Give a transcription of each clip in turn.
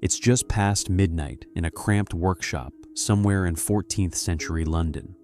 It's just past midnight in a cramped workshop somewhere in 14th century London.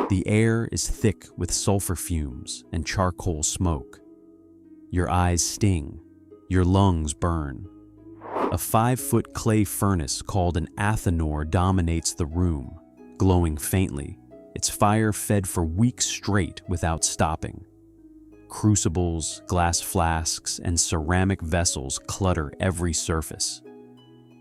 The air is thick with sulfur fumes and charcoal smoke. Your eyes sting, your lungs burn. A 5-foot clay furnace called an athanor dominates the room, glowing faintly, its fire fed for weeks straight without stopping. Crucibles, glass flasks, and ceramic vessels clutter every surface.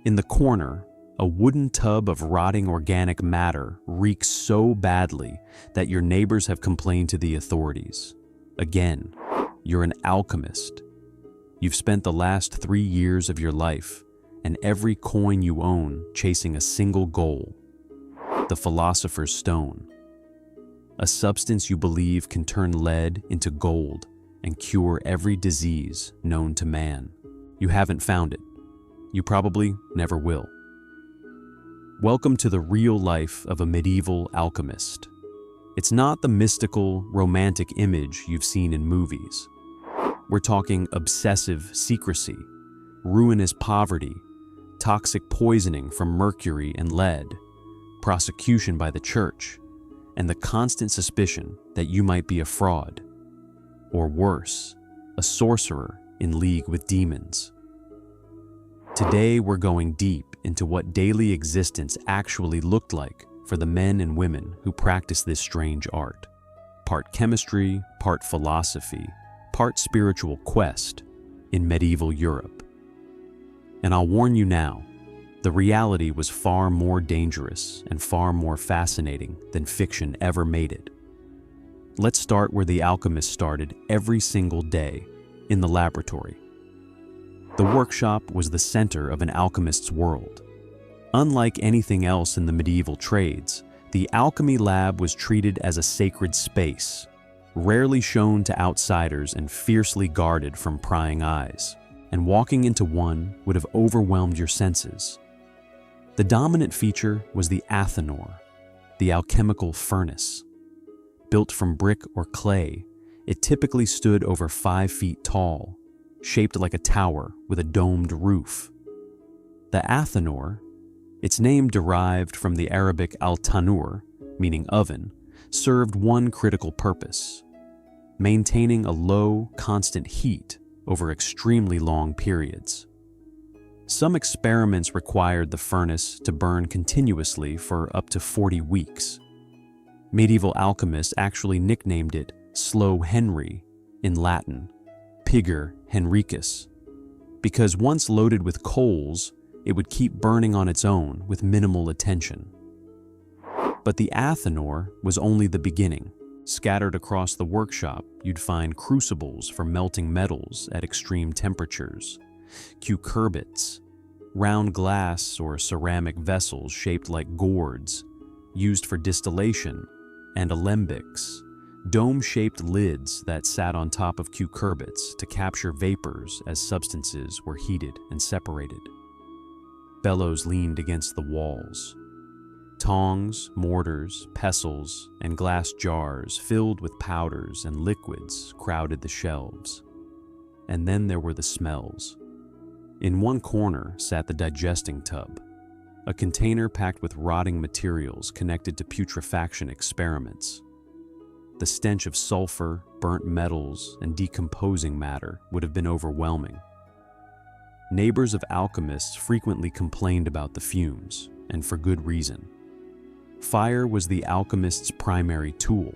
In the corner, a wooden tub of rotting organic matter reeks so badly that your neighbors have complained to the authorities. Again, you're an alchemist. You've spent the last 3 years of your life and every coin you own chasing a single goal: the Philosopher's Stone. A substance you believe can turn lead into gold and cure every disease known to man. You haven't found it. You probably never will. Welcome to the real life of a medieval alchemist. It's not the mystical, romantic image you've seen in movies. We're talking obsessive secrecy, ruinous poverty, toxic poisoning from mercury and lead, prosecution by the church, and the constant suspicion that you might be a fraud. Or worse, a sorcerer in league with demons. Today we're going deep into what daily existence actually looked like for the men and women who practice this strange art. Part chemistry, part philosophy, part spiritual quest in medieval Europe. And I'll warn you now, the reality was far more dangerous and far more fascinating than fiction ever made it. Let's start where the alchemists started every single day, in the laboratory. The workshop was the center of an alchemist's world. Unlike anything else in the medieval trades, the alchemy lab was treated as a sacred space, rarely shown to outsiders and fiercely guarded from prying eyes, and walking into one would have overwhelmed your senses. The dominant feature was the athanor, the alchemical furnace. Built from brick or clay, it typically stood over 5 feet tall, shaped like a tower with a domed roof. The athanor, its name derived from the Arabic al-tanur, meaning oven, served one critical purpose: maintaining a low, constant heat over extremely long periods. Some experiments required the furnace to burn continuously for up to 40 weeks. Medieval alchemists actually nicknamed it Slow Henry in Latin, Piger Henricus, because once loaded with coals, it would keep burning on its own with minimal attention. But the athanor was only the beginning. Scattered across the workshop, you'd find crucibles for melting metals at extreme temperatures, cucurbits, round glass or ceramic vessels shaped like gourds, used for distillation, and alembics, dome-shaped lids that sat on top of cucurbits to capture vapors as substances were heated and separated. Bellows leaned against the walls. Tongs, mortars, pestles, and glass jars filled with powders and liquids crowded the shelves. And then there were the smells. In one corner sat the digesting tub, a container packed with rotting materials connected to putrefaction experiments. The stench of sulfur, burnt metals, and decomposing matter would have been overwhelming. Neighbors of alchemists frequently complained about the fumes, and for good reason. Fire was the alchemist's primary tool,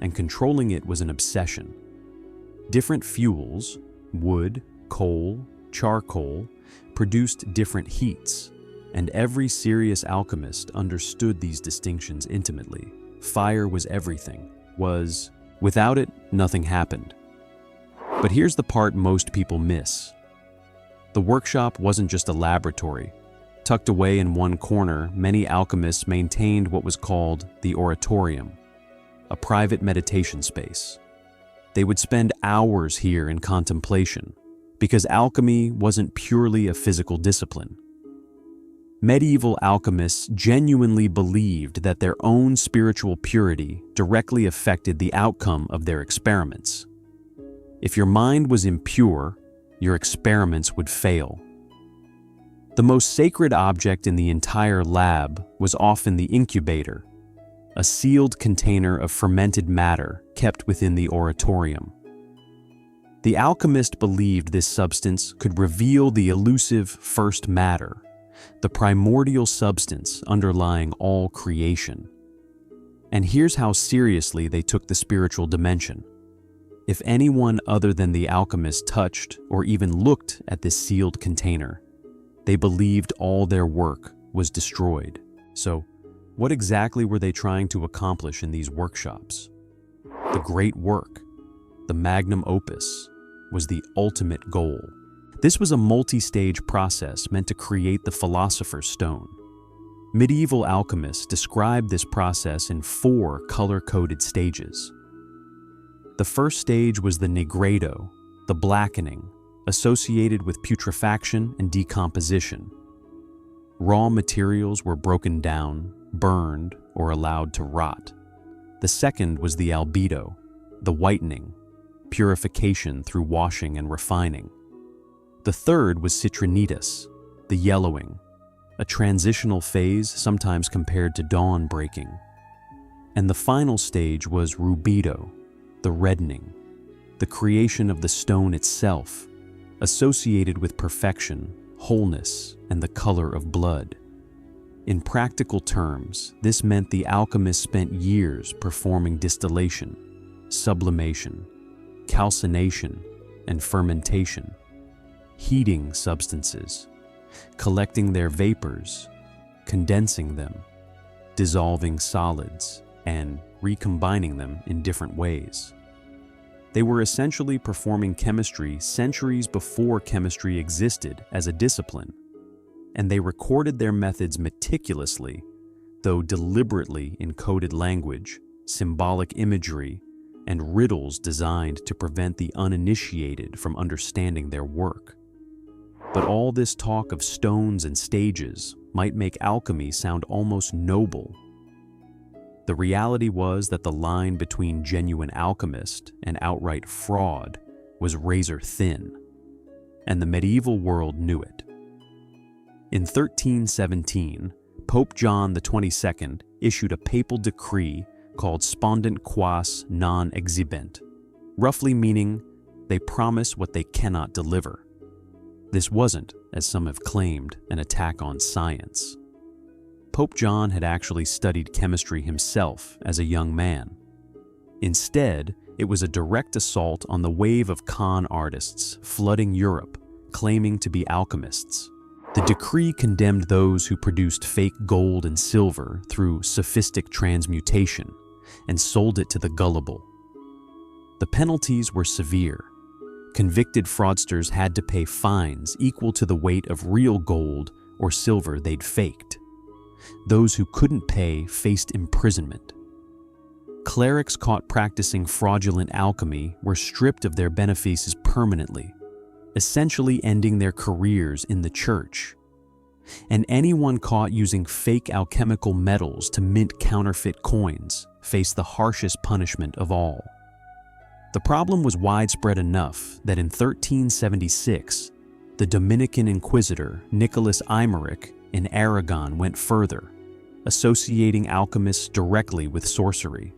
and controlling it was an obsession. Different fuels, wood, coal, charcoal, produced different heats, and every serious alchemist understood these distinctions intimately. Fire was everything. Without it, nothing happened. But here's the part most people miss. The workshop wasn't just a laboratory. Tucked away in one corner, many alchemists maintained what was called the oratorium, a private meditation space. They would spend hours here in contemplation, because alchemy wasn't purely a physical discipline. Medieval alchemists genuinely believed that their own spiritual purity directly affected the outcome of their experiments. If your mind was impure, your experiments would fail. The most sacred object in the entire lab was often the incubator, a sealed container of fermented matter kept within the oratorium. The alchemist believed this substance could reveal the elusive first matter, the primordial substance underlying all creation. And here's how seriously they took the spiritual dimension. If anyone other than the alchemist touched or even looked at this sealed container, they believed all their work was destroyed. So, what exactly were they trying to accomplish in these workshops? The great work, the magnum opus, was the ultimate goal. This was a multi-stage process meant to create the Philosopher's Stone. Medieval alchemists described this process in 4 color-coded stages. The first stage was the nigredo, the blackening, associated with putrefaction and decomposition. Raw materials were broken down, burned, or allowed to rot. The second was the albedo, the whitening, purification through washing and refining. The third was citrinitas, the yellowing, a transitional phase sometimes compared to dawn breaking. And the final stage was rubedo, the reddening, the creation of the stone itself, associated with perfection, wholeness, and the color of blood. In practical terms, this meant the alchemists spent years performing distillation, sublimation, calcination, and fermentation, heating substances, collecting their vapors, condensing them, dissolving solids, and recombining them in different ways. They were essentially performing chemistry centuries before chemistry existed as a discipline, and they recorded their methods meticulously, though deliberately in coded language, symbolic imagery, and riddles designed to prevent the uninitiated from understanding their work. But all this talk of stones and stages might make alchemy sound almost noble. The reality was that the line between genuine alchemist and outright fraud was razor thin, and the medieval world knew it. In 1317, Pope John XXII issued a papal decree called Spondent Quas non exhibent, roughly meaning they promise what they cannot deliver. This wasn't, as some have claimed, an attack on science. Pope John had actually studied chemistry himself as a young man. Instead, it was a direct assault on the wave of con artists flooding Europe, claiming to be alchemists. The decree condemned those who produced fake gold and silver through sophistic transmutation and sold it to the gullible. The penalties were severe. Convicted fraudsters had to pay fines equal to the weight of real gold or silver they'd faked. Those who couldn't pay faced imprisonment. Clerics caught practicing fraudulent alchemy were stripped of their benefices permanently, essentially ending their careers in the church. And anyone caught using fake alchemical metals to mint counterfeit coins faced the harshest punishment of all. The problem was widespread enough that in 1376, the Dominican Inquisitor Nicholas Aymeric in Aragon went further, associating alchemists directly with sorcery.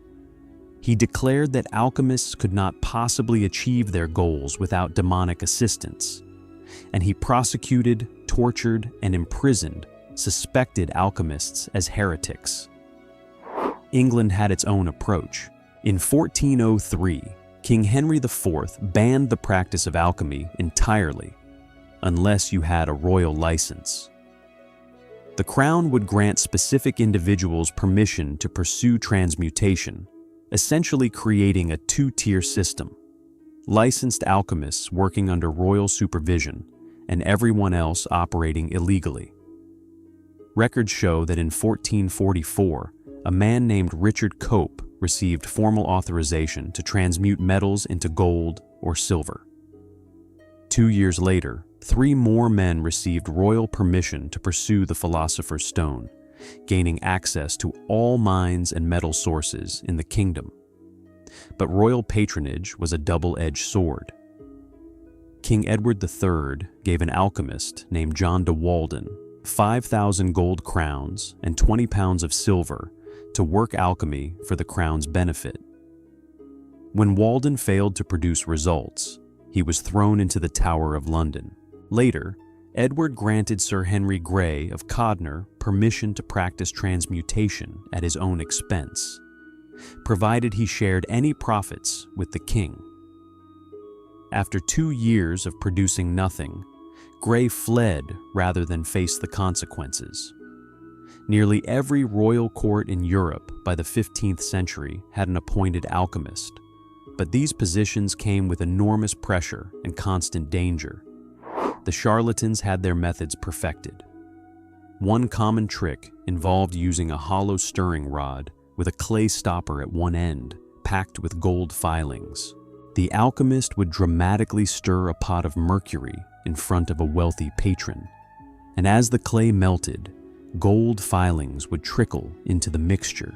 He declared that alchemists could not possibly achieve their goals without demonic assistance, and he prosecuted, tortured, and imprisoned suspected alchemists as heretics. England had its own approach. In 1403, King Henry IV banned the practice of alchemy entirely, unless you had a royal license. The crown would grant specific individuals permission to pursue transmutation, essentially creating a two-tier system: licensed alchemists working under royal supervision and everyone else operating illegally. Records show that in 1444, a man named Richard Cope received formal authorization to transmute metals into gold or silver. 2 years later, 3 more men received royal permission to pursue the Philosopher's Stone, gaining access to all mines and metal sources in the kingdom. But royal patronage was a double-edged sword. King Edward III gave an alchemist named John de Walden 5,000 gold crowns and 20 pounds of silver to work alchemy for the crown's benefit. When Walden failed to produce results, he was thrown into the Tower of London. Later, Edward granted Sir Henry Grey of Codnor permission to practice transmutation at his own expense, provided he shared any profits with the king. After 2 years of producing nothing, Grey fled rather than face the consequences. Nearly every royal court in Europe by the 15th century had an appointed alchemist, but these positions came with enormous pressure and constant danger. The charlatans had their methods perfected. One common trick involved using a hollow stirring rod with a clay stopper at one end, packed with gold filings. The alchemist would dramatically stir a pot of mercury in front of a wealthy patron, and as the clay melted, gold filings would trickle into the mixture,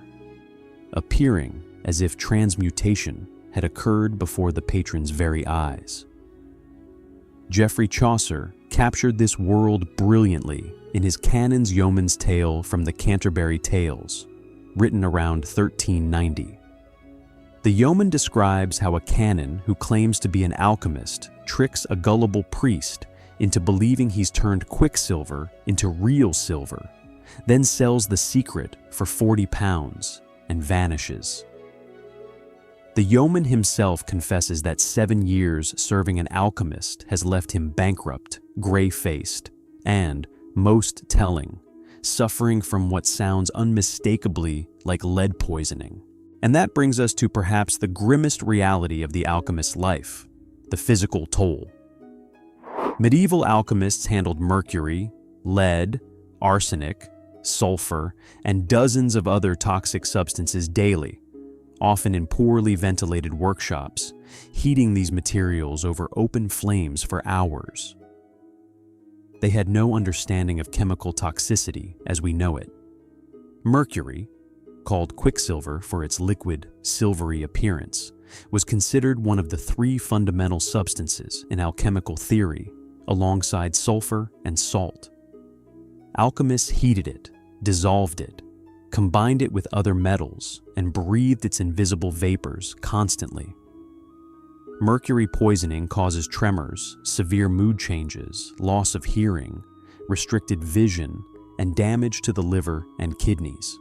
appearing as if transmutation had occurred before the patron's very eyes. Geoffrey Chaucer captured this world brilliantly in his Canon's Yeoman's Tale from the Canterbury Tales, written around 1390. The yeoman describes how a canon who claims to be an alchemist tricks a gullible priest into believing he's turned quicksilver into real silver, then sells the secret for 40 pounds and vanishes. The yeoman himself confesses that 7 years serving an alchemist has left him bankrupt, gray-faced, and, most telling, suffering from what sounds unmistakably like lead poisoning. And that brings us to perhaps the grimmest reality of the alchemist's life, the physical toll. Medieval alchemists handled mercury, lead, arsenic, sulfur, and dozens of other toxic substances daily, often in poorly ventilated workshops, heating these materials over open flames for hours. They had no understanding of chemical toxicity as we know it. Mercury, called quicksilver for its liquid, silvery appearance, was considered one of the 3 fundamental substances in alchemical theory, alongside sulfur and salt. Alchemists heated it, dissolved it, combined it with other metals, and breathed its invisible vapors constantly. Mercury poisoning causes tremors, severe mood changes, loss of hearing, restricted vision, and damage to the liver and kidneys.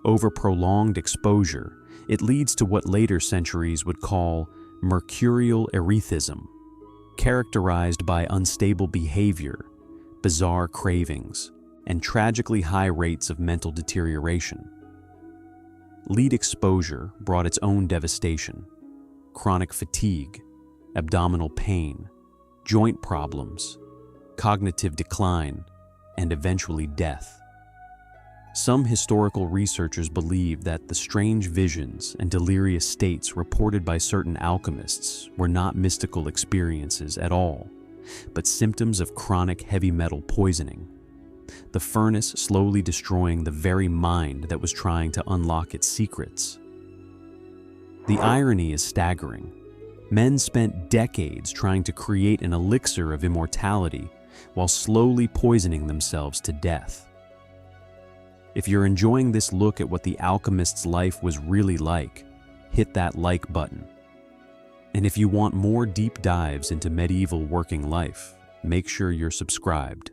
Over prolonged exposure, it leads to what later centuries would call mercurial erethism, characterized by unstable behavior, bizarre cravings, and tragically high rates of mental deterioration. Lead exposure brought its own devastation: chronic fatigue, abdominal pain, joint problems, cognitive decline, and eventually death. Some historical researchers believe that the strange visions and delirious states reported by certain alchemists were not mystical experiences at all, but symptoms of chronic heavy metal poisoning, the furnace slowly destroying the very mind that was trying to unlock its secrets. The irony is staggering. Men spent decades trying to create an elixir of immortality while slowly poisoning themselves to death. If you're enjoying this look at what the alchemist's life was really like, hit that like button. And if you want more deep dives into medieval working life, make sure you're subscribed,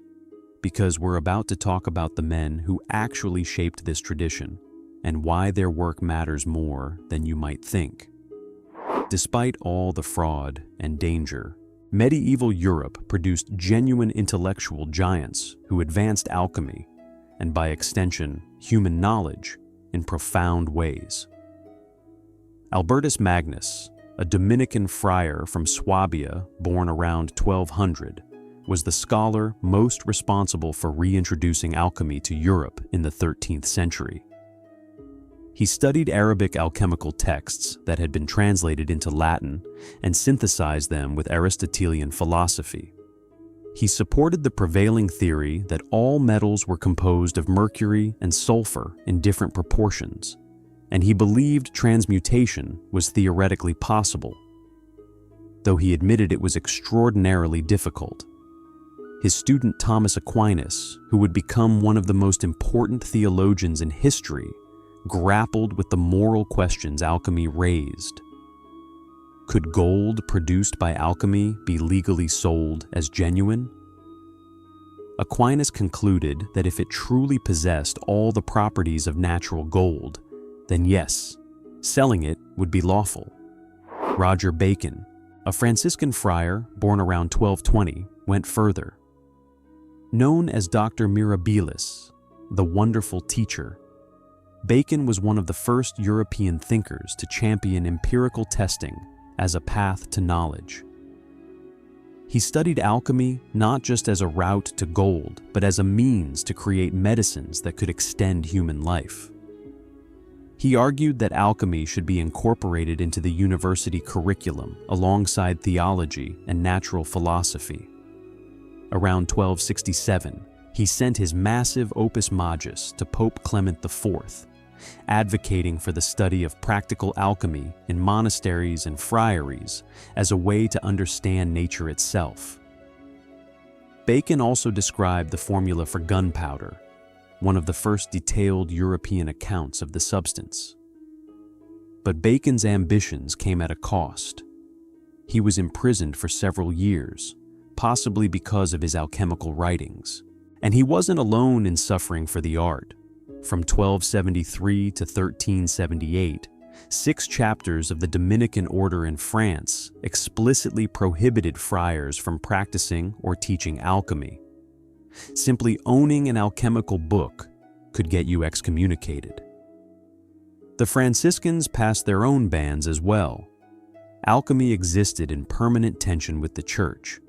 because we're about to talk about the men who actually shaped this tradition and why their work matters more than you might think. Despite all the fraud and danger, medieval Europe produced genuine intellectual giants who advanced alchemy, and by extension, human knowledge, in profound ways. Albertus Magnus, a Dominican friar from Swabia born around 1200, was the scholar most responsible for reintroducing alchemy to Europe in the 13th century. He studied Arabic alchemical texts that had been translated into Latin and synthesized them with Aristotelian philosophy. He supported the prevailing theory that all metals were composed of mercury and sulfur in different proportions, and he believed transmutation was theoretically possible. though he admitted it was extraordinarily difficult. His student Thomas Aquinas, who would become one of the most important theologians in history, grappled with the moral questions alchemy raised. Could gold produced by alchemy be legally sold as genuine? Aquinas concluded that if it truly possessed all the properties of natural gold, then yes, selling it would be lawful. Roger Bacon, a Franciscan friar born around 1220, went further. Known as Dr. Mirabilis, the wonderful teacher, Bacon was one of the first European thinkers to champion empirical testing as a path to knowledge. He studied alchemy not just as a route to gold, but as a means to create medicines that could extend human life. He argued that alchemy should be incorporated into the university curriculum alongside theology and natural philosophy. Around 1267, he sent his massive Opus Majus to Pope Clement IV, advocating for the study of practical alchemy in monasteries and friaries as a way to understand nature itself. Bacon also described the formula for gunpowder, one of the first detailed European accounts of the substance. But Bacon's ambitions came at a cost. He was imprisoned for several years, possibly because of his alchemical writings. And he wasn't alone in suffering for the art. From 1273 to 1378, 6 chapters of the Dominican order in France explicitly prohibited friars from practicing or teaching alchemy. Simply owning an alchemical book could get you excommunicated. The Franciscans passed their own bans as well. Alchemy existed in permanent tension with the Church,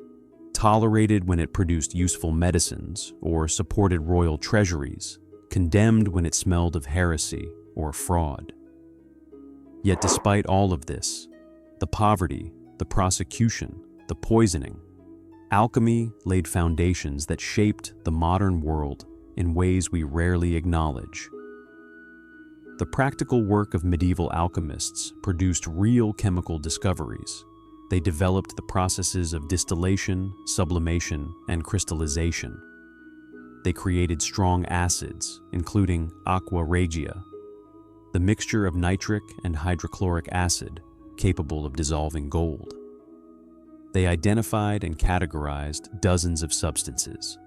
tolerated when it produced useful medicines or supported royal treasuries, condemned when it smelled of heresy or fraud. Yet despite all of this, the poverty, the prosecution, the poisoning, alchemy laid foundations that shaped the modern world in ways we rarely acknowledge. The practical work of medieval alchemists produced real chemical discoveries. They developed the processes of distillation, sublimation, and crystallization. They created strong acids, including aqua regia, the mixture of nitric and hydrochloric acid capable of dissolving gold. They identified and categorized dozens of substances.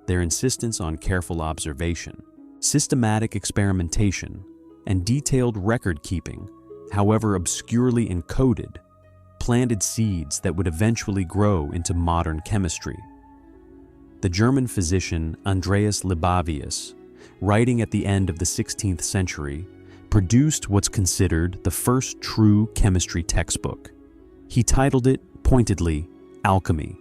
Their insistence on careful observation, systematic experimentation, and detailed record-keeping, however obscurely encoded, planted seeds that would eventually grow into modern chemistry. The German physician Andreas Libavius, writing at the end of the 16th century, produced what's considered the first true chemistry textbook. He titled it, pointedly, Alchemy,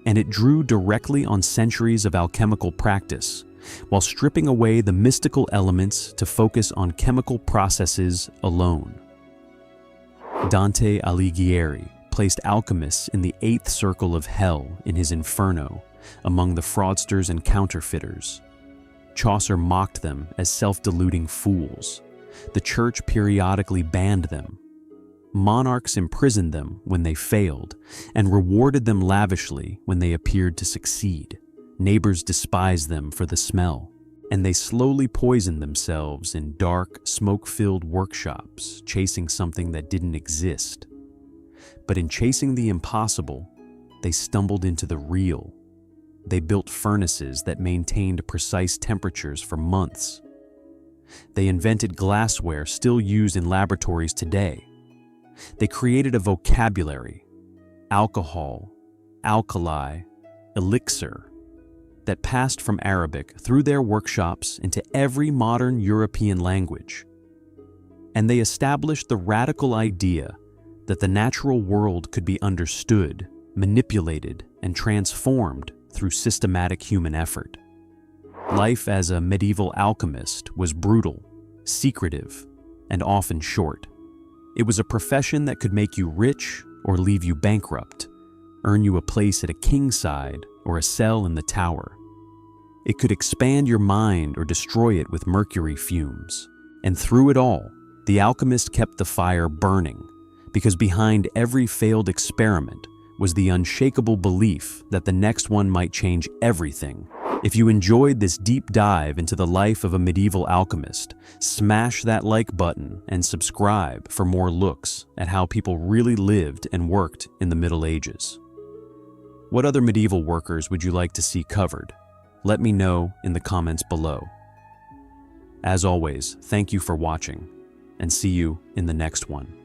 and it drew directly on centuries of alchemical practice, while stripping away the mystical elements to focus on chemical processes alone. Dante Alighieri placed alchemists in the 8th circle of hell in his Inferno, among the fraudsters and counterfeiters. Chaucer mocked them as self-deluding fools. The church periodically banned them. Monarchs imprisoned them when they failed, and rewarded them lavishly when they appeared to succeed. Neighbors despised them for the smell, and they slowly poisoned themselves in dark, smoke-filled workshops, chasing something that didn't exist. But in chasing the impossible, they stumbled into the real. They built furnaces that maintained precise temperatures for months. They invented glassware still used in laboratories today. They created a vocabulary, alcohol, alkali, elixir, that passed from Arabic through their workshops into every modern European language. And they established the radical idea that the natural world could be understood, manipulated, and transformed through systematic human effort. Life as a medieval alchemist was brutal, secretive, and often short. It was a profession that could make you rich or leave you bankrupt, earn you a place at a king's side or a cell in the tower. It could expand your mind or destroy it with mercury fumes. And through it all, the alchemist kept the fire burning, because behind every failed experiment was the unshakable belief that the next one might change everything. If you enjoyed this deep dive into the life of a medieval alchemist, smash that like button and subscribe for more looks at how people really lived and worked in the Middle Ages. What other medieval workers would you like to see covered? Let me know in the comments below. As always, thank you for watching, and see you in the next one.